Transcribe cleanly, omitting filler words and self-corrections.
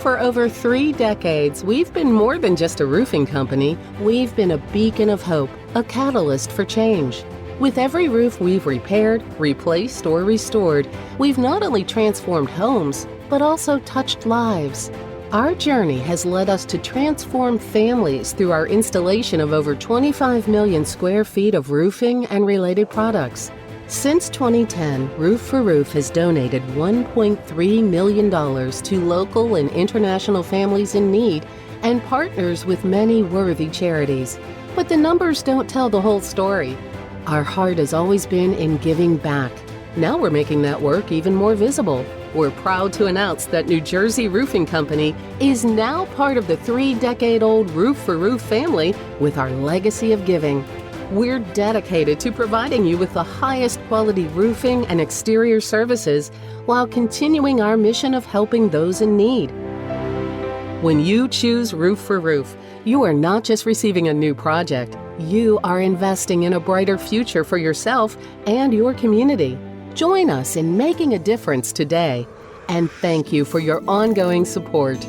For over 3 decades, we've been more than just a roofing company. We've been a beacon of hope, a catalyst for change. With every roof we've repaired, replaced, or restored, we've not only transformed homes, but also touched lives. Our journey has led us to transform families through our installation of over 25 million square feet of roofing and related products. Since 2010, Roof4Roof has donated $1.3 million to local and international families in need and partners with many worthy charities. But the numbers don't tell the whole story. Our heart has always been in giving back. Now we're making that work even more visible. We're proud to announce that New Jersey Roofing Company is now part of the 3-decade-old Roof4Roof family with our legacy of giving. We're dedicated to providing you with the highest quality roofing and exterior services while continuing our mission of helping those in need. When you choose Roof4Roof, you are not just receiving a new project, you are investing in a brighter future for yourself and your community. Join us in making a difference today, and thank you for your ongoing support.